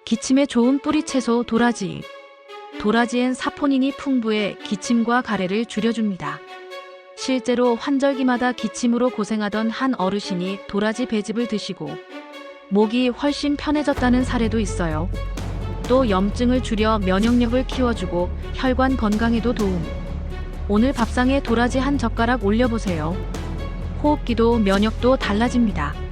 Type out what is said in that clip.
기침에 좋은 뿌리채소 도라지. 도라지엔 사포닌이 풍부해 기침과 가래를 줄여줍니다. 실제로 환절기마다 기침으로 고생하던 한 어르신이 도라지 배즙을 드시고 목이 훨씬 편해졌다는 사례도 있어요. 또 염증을 줄여 면역력을 키워주고 혈관 건강에도 도움. 오늘 밥상에 도라지 한 젓가락 올려보세요. 호흡기도 면역도 달라집니다.